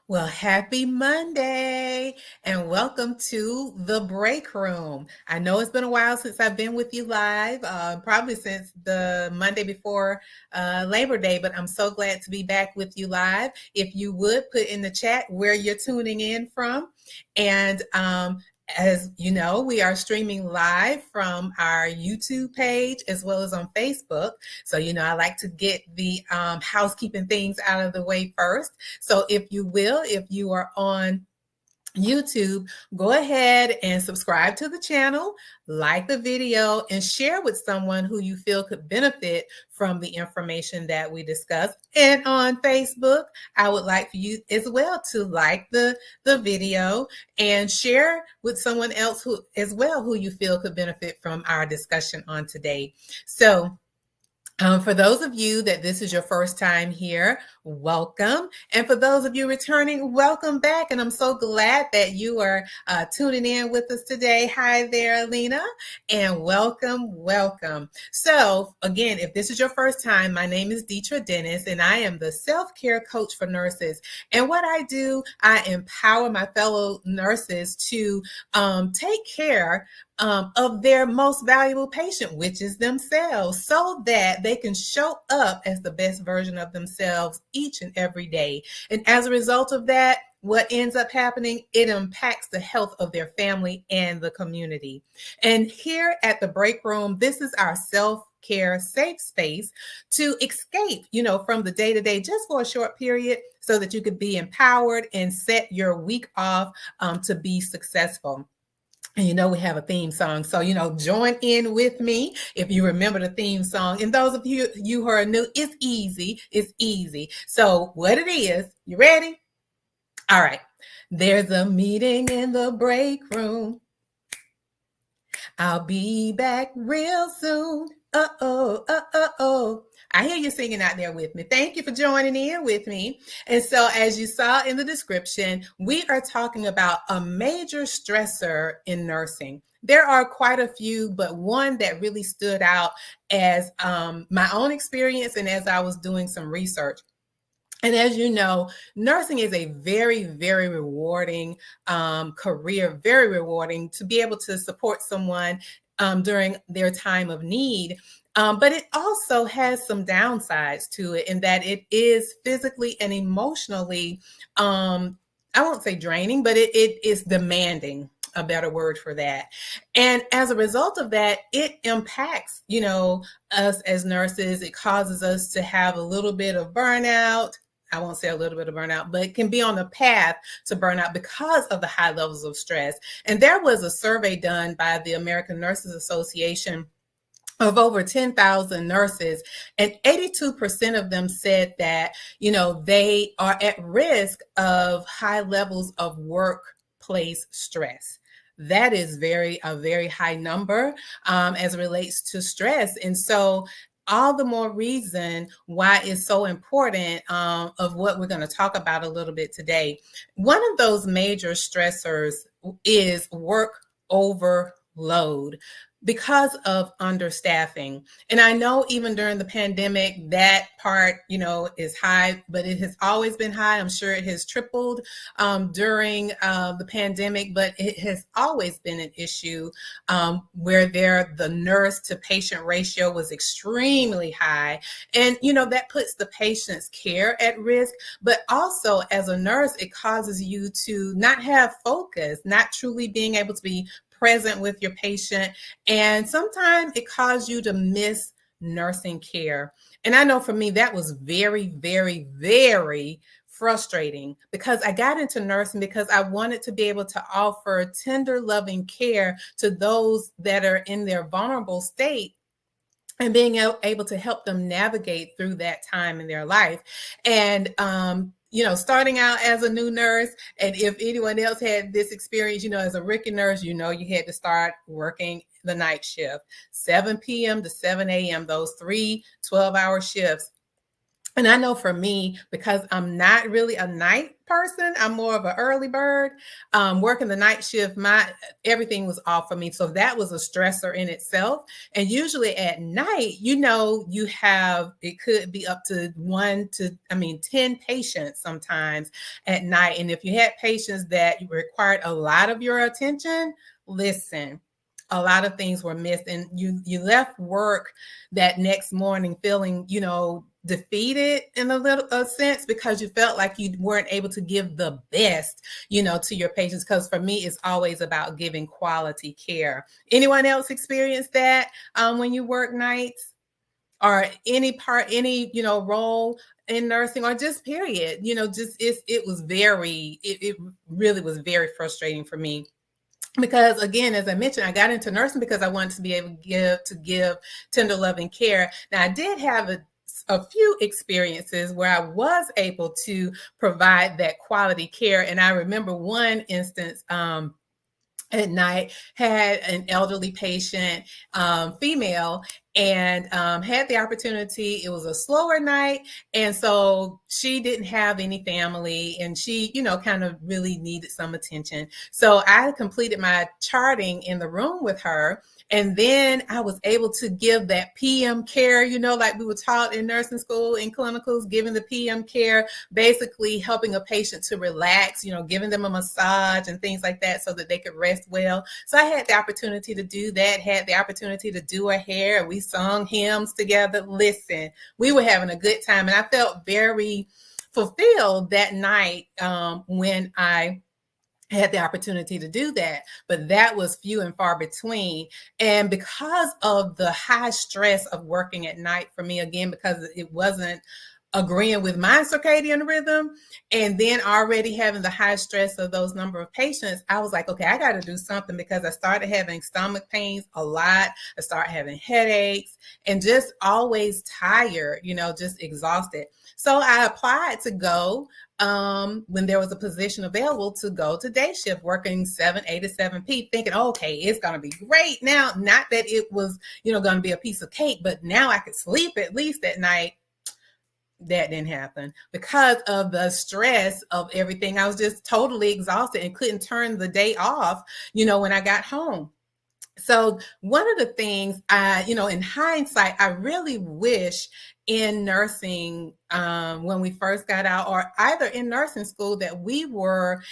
Well, happy Monday and welcome to the break room. I know it's been a while since I've been with you live, probably since the Monday before Labor Day, but I'm so glad to be back with you live. If you would put in the chat where you're tuning in from. And as you know, we are streaming live from our YouTube page as well as on Facebook. So, I like to get the housekeeping things out of the way first. So if you are on YouTube, go ahead and subscribe to the channel, like the video, and share with someone who you feel could benefit from the information that we discussed. And on Facebook, I would like for you as well to like the video and share with someone else who you feel could benefit from our discussion on today. So for those of you that this is your first time here, welcome. And for those of you returning, welcome back. And I'm so glad that you are tuning in with us today. Hi there, Alina, and welcome. So again, if this is your first time, my name is Deetra Dennis, and I am the self-care coach for nurses. And what I do, I empower my fellow nurses to take care of their most valuable patient, which is themselves, so that they can show up as the best version of themselves each and every day. And as a result of that, what ends up happening, it impacts the health of their family and the community. And here at the break room, this is our self-care safe space to escape, from the day-to-day just for a short period so that you could be empowered and set your week off to be successful. And we have a theme song. So, join in with me if you remember the theme song. And those of you who are new, it's easy. It's easy. So what it is, you ready? All right. There's a meeting in the break room. I'll be back real soon. Uh-oh. I hear you singing out there with me. Thank you for joining in with me. And so as you saw in the description, we are talking about a major stressor in nursing. There are quite a few, but one that really stood out as my own experience and as I was doing some research. And as you know, nursing is a very, very rewarding career, very rewarding to be able to support someone during their time of need. But it also has some downsides to it in that it is physically and emotionally, I won't say draining, but it is demanding, a better word for that. And as a result of that, it impacts, us as nurses. It causes us to have a little bit of burnout. I won't say a little bit of burnout, but it can be on the path to burnout because of the high levels of stress. And there was a survey done by the American Nurses Association of over 10,000 nurses, and 82% of them said that, they are at risk of high levels of workplace stress. That is a very high number as it relates to stress. And so all the more reason why it's so important of what we're going to talk about a little bit today. One of those major stressors is work overload because of understaffing. And I know even during the pandemic, that part, is high, but it has always been high. I'm sure it has tripled during the pandemic, but it has always been an issue where the nurse to patient ratio was extremely high. And, that puts the patient's care at risk, but also as a nurse, it causes you to not have focus, not truly being able to be present with your patient. And sometimes it caused you to miss nursing care. And I know for me, that was very, very, very frustrating because I got into nursing because I wanted to be able to offer tender, loving care to those that are in their vulnerable state and being able to help them navigate through that time in their life. And, starting out as a new nurse, and if anyone else had this experience, as a rookie nurse, you had to start working the night shift, 7 p.m. to 7 a.m., those 3 12-hour shifts. And I know for me, because I'm not really a night person, I'm more of an early bird. Working the night shift, my everything was off for me. So that was a stressor in itself. And usually at night, you have it could be up to 10 patients sometimes at night. And if you had patients that required a lot of your attention, listen, a lot of things were missed, and you left work that next morning feeling, defeated in a sense, because you felt like you weren't able to give the best, to your patients. Because for me, it's always about giving quality care. Anyone else experience that when you work nights, or any role in nursing, or just period, just it really was very frustrating for me. Because again, as I mentioned, I got into nursing because I wanted to be able to give tender loving care. Now, I did have a few experiences where I was able to provide that quality care. And I remember one instance, at night, had an elderly patient, female, and had the opportunity. It was a slower night, and so she didn't have any family, and she, kind of really needed some attention. So I completed my charting in the room with her, and then I was able to give that PM care, like we were taught in nursing school, in clinicals, giving the PM care, basically helping a patient to relax, giving them a massage and things like that so that they could rest well. So I had the opportunity to do that, had the opportunity to do her hair. We sung hymns together. Listen, we were having a good time, and I felt very fulfilled that night when I had the opportunity to do that. But that was few and far between. And because of the high stress of working at night for me, again, because it wasn't agreeing with my circadian rhythm, and then already having the high stress of those number of patients, I was like, okay, I got to do something, because I started having stomach pains a lot. I started having headaches, and just always tired, just exhausted. So I applied to go, when there was a position available, to go to day shift, working 7A to 7P, thinking, okay, it's going to be great now. Not that it was, going to be a piece of cake, but now I could sleep at least at night. That didn't happen because of the stress of everything. I was just totally exhausted and couldn't turn the day off, when I got home. So one of the things in hindsight, I really wish in nursing, when we first got out, or either in nursing school, that we were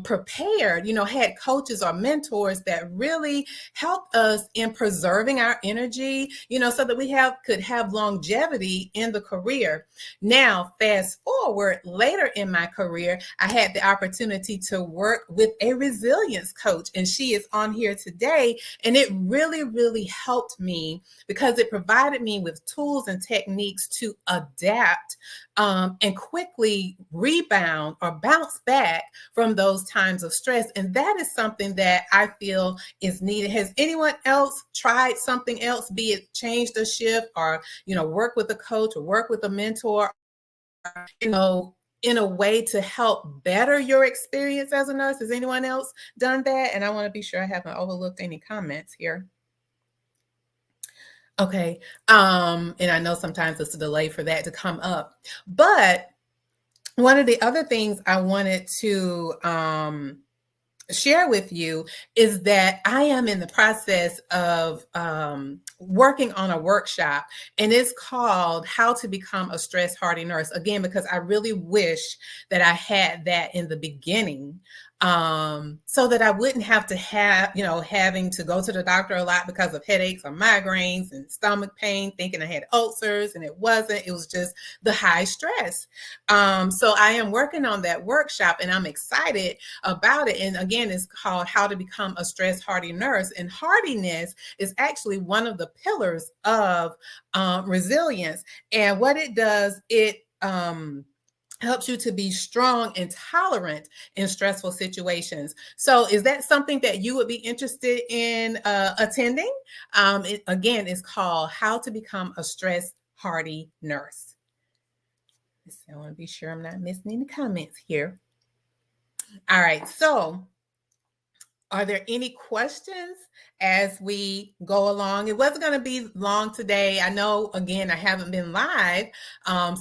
prepared, had coaches or mentors that really helped us in preserving our energy, so that we could have longevity in the career. Now, fast forward later in my career, I had the opportunity to work with a resilience coach, and she is on here today. And it really, really helped me, because it provided me with tools and techniques to adapt and quickly rebound or bounce back from those times of stress. And that is something that I feel is needed. Has anyone else tried something else, be it change the shift, or, work with a coach, or work with a mentor, in a way to help better your experience as a nurse? Has anyone else done that? And I want to be sure I haven't overlooked any comments here. Okay. And I know sometimes it's a delay for that to come up. But one of the other things I wanted to share with you is that I am in the process of working on a workshop, and it's called How to Become a Stress Hardy Nurse. Again, because I really wish that I had that in the beginning, so that I wouldn't have to having to go to the doctor a lot because of headaches or migraines and stomach pain, thinking I had ulcers, and it wasn't. It was just the high stress. So I am working on that workshop, and I'm excited about it. And again, it's called How to Become a Stress Hardy Nurse. And hardiness is actually one of the pillars of resilience. And what it does, it helps you to be strong and tolerant in stressful situations. So is that something that you would be interested in attending? Again, it's called How to Become a Stress Hardy Nurse. I want to be sure I'm not missing any comments here. All right. So Are there any questions as we go along? It wasn't going to be long today. I know, again, I haven't been live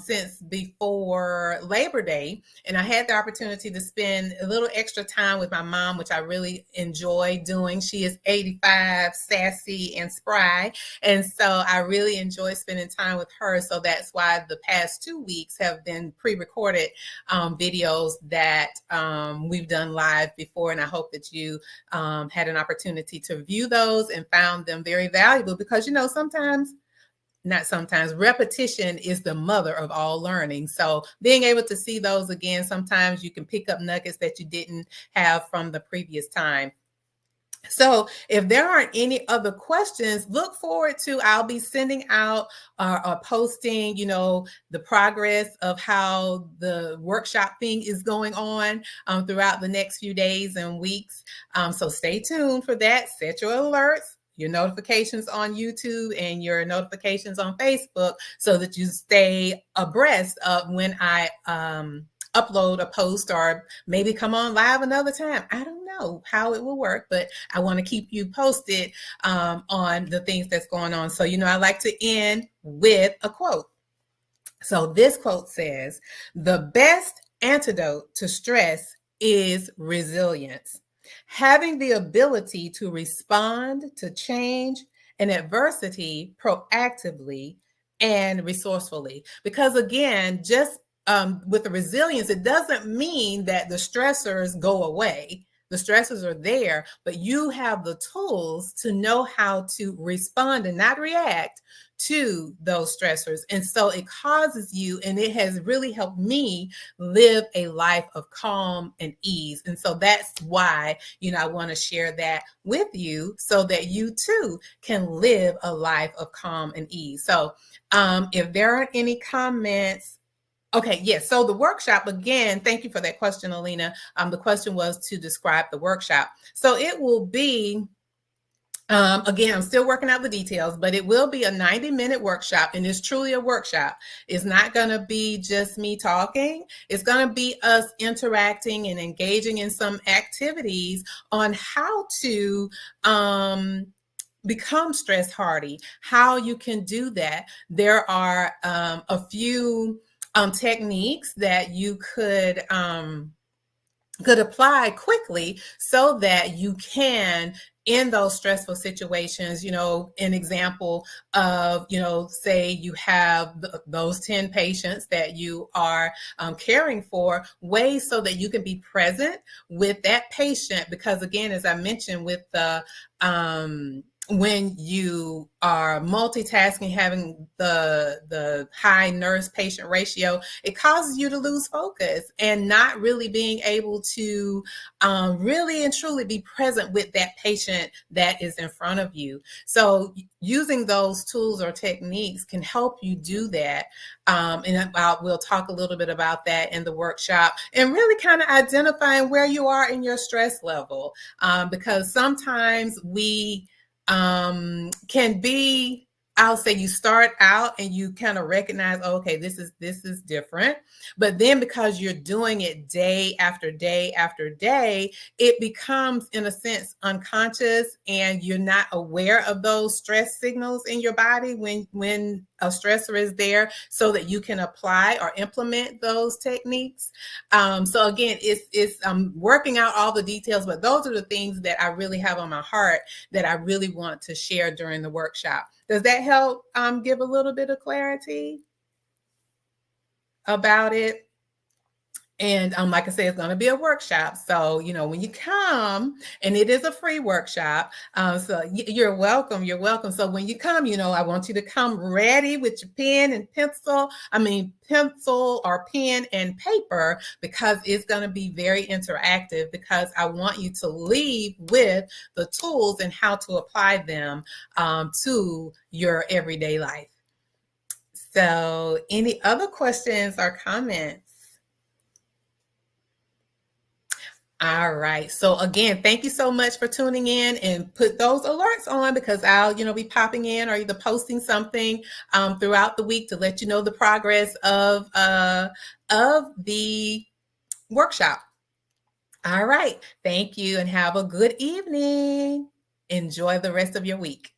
since before Labor Day, and I had the opportunity to spend a little extra time with my mom, which I really enjoy doing. She is 85, sassy, and spry, and so I really enjoy spending time with her. So that's why the past 2 weeks have been pre-recorded videos that we've done live before, and I hope that you had an opportunity to view those and found them very valuable, because sometimes repetition is the mother of all learning. So being able to see those again, sometimes you can pick up nuggets that you didn't have from the previous time. So if there aren't any other questions, look forward to, I'll be sending out or posting, the progress of how the workshop thing is going on throughout the next few days and weeks. So stay tuned for that. Set your alerts, your notifications on YouTube, and your notifications on Facebook, so that you stay abreast of when I upload a post, or maybe come on live another time. I don't know how it will work, but I want to keep you posted on the things that's going on. So, I like to end with a quote. So this quote says, "The best antidote to stress is resilience. Having the ability to respond to change and adversity proactively and resourcefully." Because again, just with the resilience, it doesn't mean that the stressors go away. The stressors are there, but you have the tools to know how to respond and not react to those stressors. And so it causes you, and it has really helped me live a life of calm and ease. And so that's why, I want to share that with you, so that you too can live a life of calm and ease. So if there aren't any comments, okay, yes. So the workshop, again, thank you for that question, Alina. The question was to describe the workshop. So it will be, again, I'm still working out the details, but it will be a 90-minute workshop, and it's truly a workshop. It's not going to be just me talking. It's going to be us interacting and engaging in some activities on how to become stress hardy, how you can do that. There are a few techniques that you could apply quickly, so that you can, in those stressful situations, an example of, say you have those 10 patients that you are caring for, ways so that you can be present with that patient. Because again, as I mentioned, with the when you are multitasking, having the high nurse patient ratio, it causes you to lose focus and not really being able to really and truly be present with that patient that is in front of you. So using those tools or techniques can help you do that. And we'll talk a little bit about that in the workshop, and really kind of identifying where you are in your stress level, because sometimes we can be, I'll say, you start out and you kind of recognize, oh, okay, this is different. But then because you're doing it day after day after day, it becomes, in a sense, unconscious, and you're not aware of those stress signals in your body when a stressor is there, so that you can apply or implement those techniques. So again, it's working out all the details, but those are the things that I really have on my heart that I really want to share during the workshop. Does that help give a little bit of clarity about it? And like I said, it's going to be a workshop. So, when you come, and it is a free workshop, so you're welcome. You're welcome. So when you come, I want you to come ready with your pencil or pen and paper, because it's going to be very interactive, because I want you to leave with the tools and how to apply them to your everyday life. So any other questions or comments? All right. So again, thank you so much for tuning in, and put those alerts on, because I'll, be popping in or either posting something throughout the week to let you know the progress of the workshop. All right. Thank you and have a good evening. Enjoy the rest of your week.